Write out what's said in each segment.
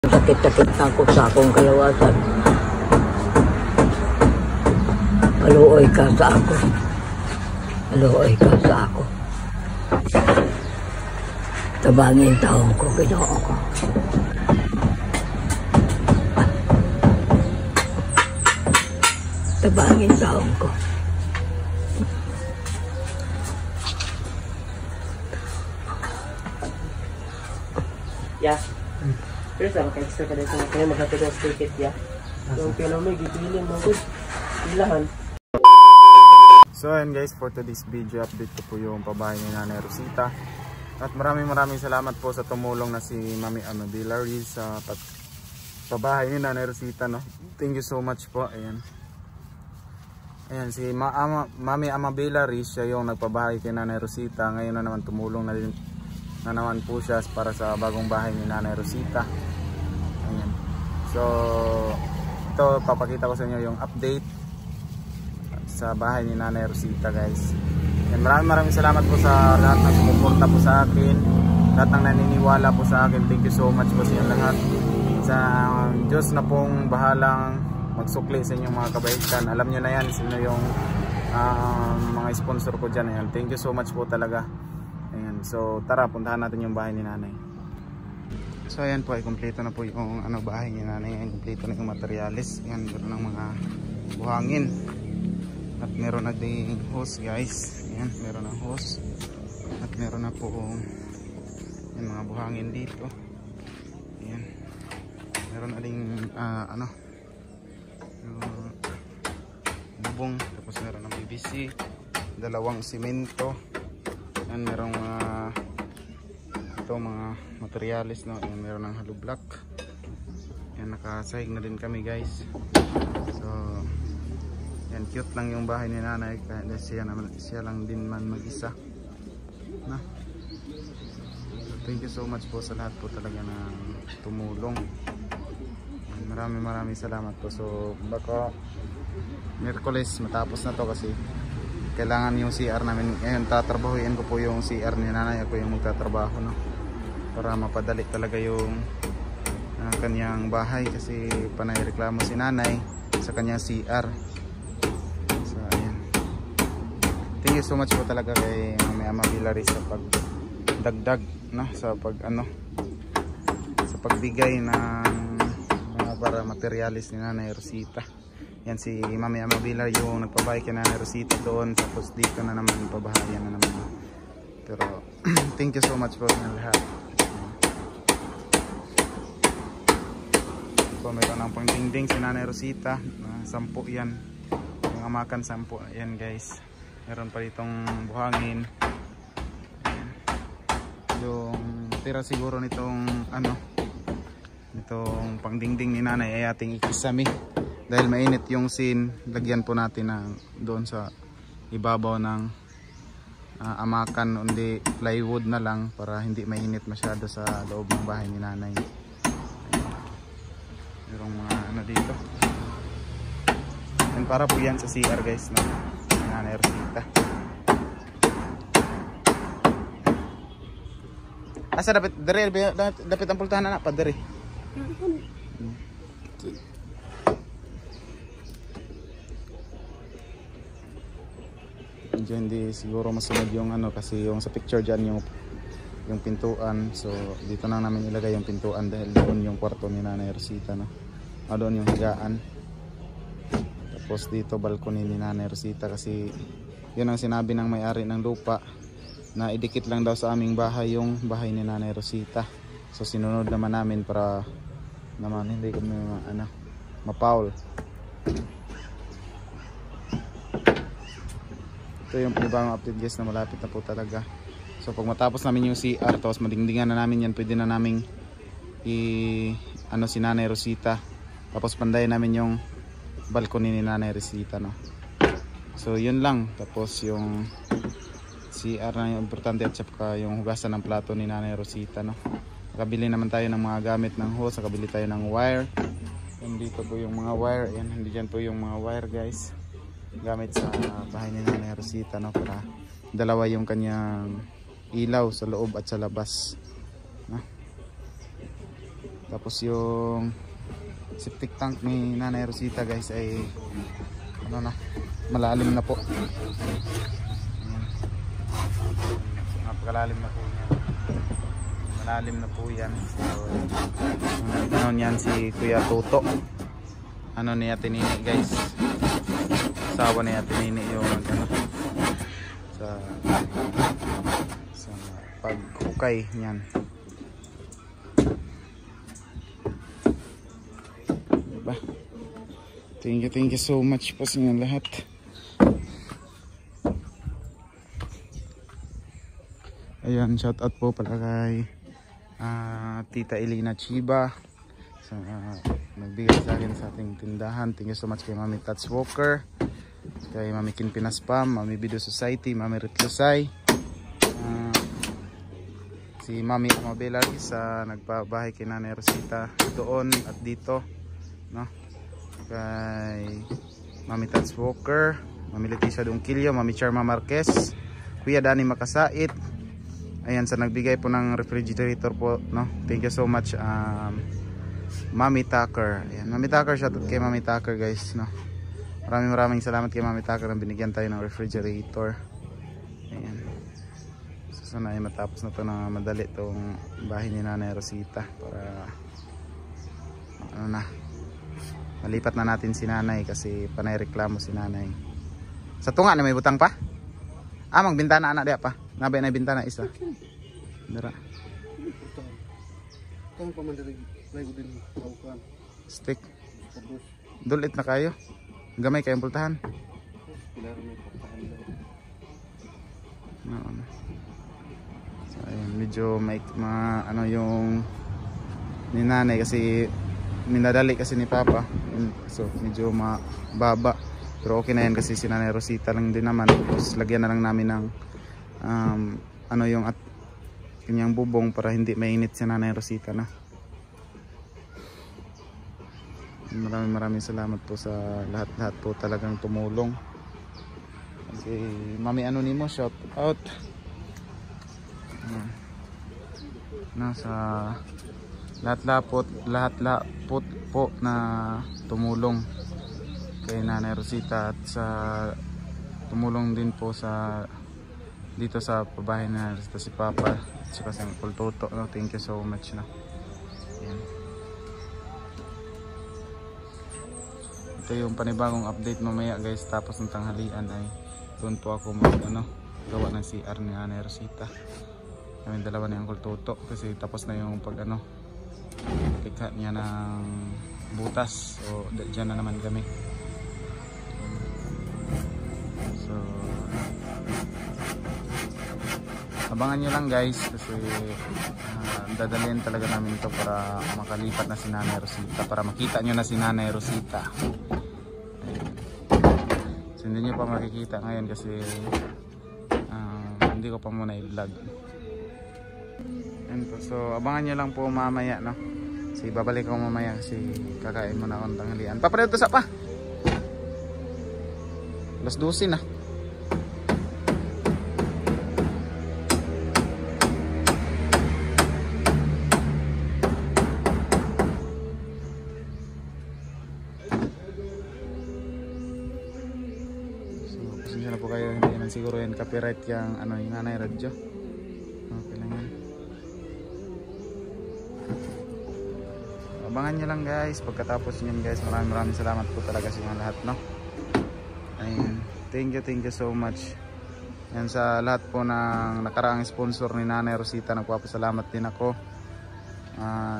Sakit-sakit na ako sa akong kalawasan. Maluoy ka sa ako. Maluoy ka sa ako. Tabangin taong ko, Ginoo ko. Tabangin taong ko. Ya. Pero sa maka-extra ka dito kaya maghatid ang ticket ya. Yung pinamay gipili mo gud. Ilahan. So and guys, for today's video update ko po yung pabahay ni Nanay Rosita. At maraming salamat po sa tumulong na si Mami Amabila Riz sa pabahay ni Nanay Rosita, no. Thank you so much po. Ayan. Ayan si Mami Amabila Riz, siya yung nagpabahay kay Nanay Rosita. Ngayon na naman tumulong na naman po siya para sa bagong bahay ni Nanay Rosita. Ayan. So ito, papakita ko sa inyo yung update sa bahay ni Nanay Rosita, guys. Ayan, maraming salamat po sa lahat ng sumuporta po sa akin, lahat ng naniniwala po sa akin. Thank you so much po sa inyo lahat. Sa Diyos na pong bahalang magsukli sa inyong mga kabaitan. Alam nyo na yan sino yung mga sponsor ko dyan. Ayan. Thank you so much po talaga. Ayan. So tara, puntahan natin yung bahay ni Nanay. So ayan po, ay kumpleto na po yung bahay ni Nanay. Ayan, kumpleto na yung materialis. Ayan, meron ng mga buhangin. At meron na ding hose, guys. Ayan, meron na hose. At meron na po yung mga buhangin dito. Ayan. Meron na ding bubong. Tapos meron ng PVC. Dalawang simento. Ayan, merong mga materialis, no. Ayan, meron ng hollow block. Ayan, nakasahig na din kami, guys. So yan, cute lang yung bahay ni Nanay kahit siya lang din man mag-isa, no? So, thank you so much po sa lahat po talaga na tumulong. Maraming salamat po. So baka Miyerkules matapos na to kasi kailangan yung CR namin. Ngayon tatrabahuin ko po yung CR ni Nanay. Ako yung magtatrabaho, no? Para mapadali talaga yung kanyang bahay kasi panay reklamo si Nanay sa kanyang CR. So ayan, thank you so much po talaga kay Mami Amabila Riz sa pagdagdag, no? Sa pagbigay ng mga para materialis ni Nanay Rosita. Yan, si Mami Amabila yung nagpabahay kay Nanay Rosita doon, tapos dito na naman pabahayan na naman. Pero thank you so much po sa lahat. So mayroon ng pangdingding si Nanay Rosita, 10 yan, yung amakan 10 yan, guys. Meron pa ditong buhangin. Ayan. Yung tira siguro nitong nitong pangdingding ni Nanay ay ating ikisami dahil mainit yung scene. Lagyan po natin na doon sa ibabaw ng amakan, undi plywood na lang para hindi mainit masyado sa loob ng bahay ni Nanay. Merong mga dito. And para po yan sa CR, guys, no? Nanay Rosita. Asa dapat ang pultahan na pa dere. Medyo hindi siguro masunod yung kasi yung sa picture dyan yung pintuan. So dito na namin ilagay yung pintuan dahil doon yung kwarto ni Nanay Rosita, no? Doon yung higaan. Tapos dito balcony ni Nanay Rosita kasi yun ang sinabi ng may-ari ng lupa na idikit lang daw sa aming bahay yung bahay ni Nanay Rosita. So sinunod naman namin para naman hindi kami mapaul. Ito yung panibagong update, guys, na malapit na po talaga. So pag matapos namin yung CR tapos madingdingan na namin yan, pwede na namin si Nanay Rosita. Tapos pandayin namin yung balcony ni Nanay Rosita, no? So yun lang. Tapos yung CR na yung importante at saka yung hugasan ng plato ni Nanay Rosita, no? Nakabili naman tayo ng mga gamit ng hose, nakabili tayo ng wire. Yan dito po yung mga wire. Yan, hindi dyan po yung mga wire, guys. Gamit sa bahay ni Nanay Rosita, no? Para dalawa yung kanyang ilaw sa loob at sa labas, no? Tapos yung septic tank ni Nanay Rosita guys ay ano na, malalim na po. Napakalalim na po yan. Malalim na po yan. So, ano yan si Kuya Toto. Ano niya tinini guys. Asawa niya tinini yung ano, sa paghukay niyan. Diba? Thank you so much po sa inyo lahat. Ayan, shout out po pala kay Tita Elena Chiba sa nagbigay sa akin sa ating tindahan. Thank you so much kay Mami Tats Walker, kay Mami Kinpinas Pam, Mami Video Society, Mami Ritlusay, si Mami Amabela sa nagpabahay kay Nanay Rosita doon at dito, no? Kay Mami Tats Walker, Mami Leticia Dungkilyo, Mami Charma Marquez, Kuya Dani Makasait. Ayan, sa nagbigay po ng refrigerator po, no? Thank you so much, Mami Tucker. Ayan, Mami Tucker, shout out kay Mami Tucker guys, no? Maraming salamat kay Mami Tucker na binigyan tayo ng refrigerator. Ayan. So sana ay matapos na to na madali tong bahay ni Nanay Rosita para ano na, malipat na natin si Nanay kasi panay reklamo si Nanay. Sa tunga na may butang pa? Magbintana anak dia pa. Nabay na bintana isa. Dara. Kung pamandari layo din tawkan. Stick. Dulit na kayo. Gamay kayong pultahan. Pilar may pultahan. No. So ayun, medyo may ano yung ni Nanay kasi minadali kasi ni Papa. So medyo mababa. Pero okay na yan kasi si Nanay Rosita lang din naman. Tapos lagyan na lang namin ng ano yung kanyang bubong para hindi mainit si Nanay Rosita na. Maraming salamat po sa lahat-lahat po talagang tumulong. Kasi Mami Anonimo, shout out. Nasa lahat-lahat po na tumulong kay Nanay Rosita at sa tumulong din po sa dito sa pabahay na si Papa at saka sa Uncle Toto, no? Thank you so much, no? Ayan. Ito yung panibagong update mamaya guys, tapos ng tanghalian ay doon po ako gawa ng CR ni Nanay Rosita. Kami dalawa ni Uncle Toto kasi tapos na yung likha niya ng butas, so dyan na naman kami. So abangan nyo lang guys kasi dadalhin talaga namin ito para makalipat na si Nanay Rosita, para makita nyo na si Nanay Rosita. So hindi nyo pa makikita ngayon kasi hindi ko pa muna i-vlog. So abangan nyo lang po mamaya, no? Kasi babalik ako mamaya kasi kakain muna akong tanghalian. Paparedo sa pa 12 na. Pasensya na po kayo, hindi naman siguro yan copyright yung yung Nanay radyo. Okay lang yan. Abangan nyo lang guys. Pagkatapos nyo guys, maraming salamat po talaga sa inyo lahat, no? Ayun. Thank you so much. Yan sa lahat po ng nakaraang sponsor ni Nanay Rosita, nagpapasalamat din ako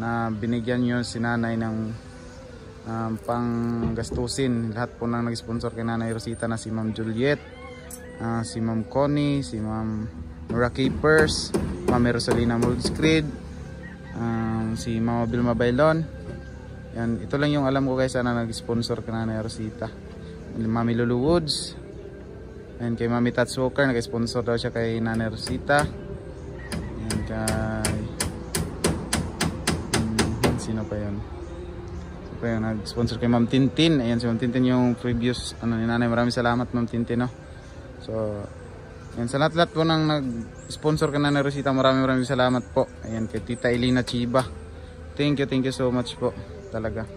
na binigyan nyo si Nanay ng panggastusin. Lahat po nang nag-sponsor kay Nanay Rosita na si Ma'am Juliet, si Ma'am Connie, si Ma'am Nora Keepers, Ma'am Rosalina Muldscreed, si Mama Vilma Bailon. Yan, ito lang yung alam ko guys na nag-sponsor kay Nanay Rosita. Mami Lulu Woods, and kay Mami Tats Walker, nag-sponsor daw siya kay Nanay Rosita. Yan, kay sino pa yun? Kaya nag-sponsor kay Ma'am Tintin. Ayan si Ma'am Tintin yung previous ni Nanay. Maraming salamat Ma'am Tintin, no? So yan, sa lahat-lahat po nang nag-sponsor kay Nanay Rosita, maraming salamat po. Ayan kay Tita Elena Chiba, thank you so much po talaga.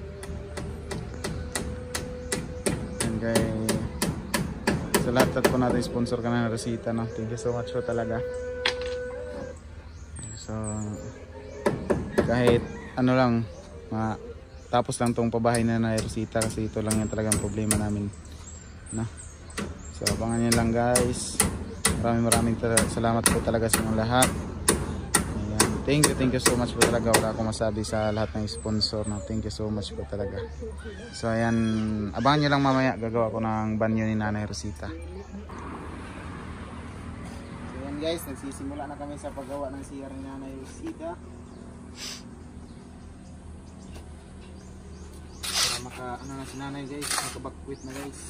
And kay sa lahat po natin sponsor ka ng Rosita, no? Thank you so much po talaga. So kahit ano lang, tapos lang tong pabahay na Rosita kasi ito lang yung talagang problema namin, no? So abangan nyo lang guys. Maraming salamat po talaga sa mga lahat. Ayan. Thank you so much po talaga. Wala akong masabi sa lahat ng sponsor, no? Thank you so much po talaga. So ayan, abangan nyo lang mamaya, gagawa ko ng banyo ni Nanay Rosita. So ayan guys, nagsisimula na kami sa paggawa ng CR ni Nanay Rosita. Para ano na si Nanay guys, makabakwit na guys.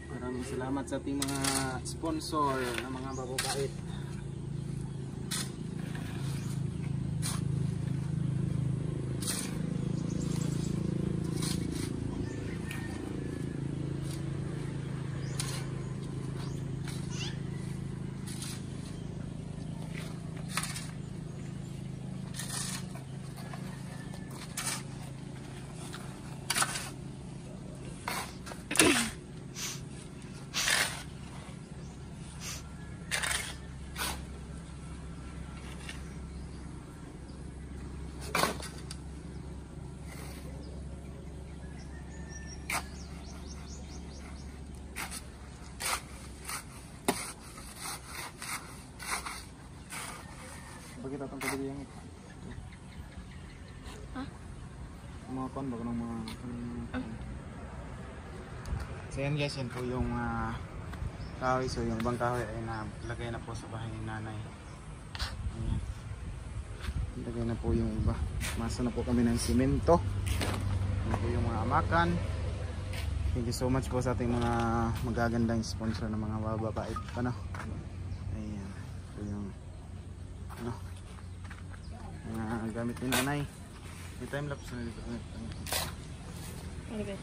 Maraming salamat sa ating mga sponsor na mga bababait. Bakit atong pagdili yang ito? Ha? Mga kon ba ng mga So yan guys, yan po yung kahoy. So yung ibang kahoy ay nalagay na po sa bahay ni Nanay. Ayan. Nalagay na po yung iba. Masa na po kami ng simento. Yan po yung mga amakan. Thank you so much po sa ating mga magagandang sponsor ng mga bababait pa, no? Ayan. So yung ano, gamit ni Nanay. May time lapse na dito. Okay.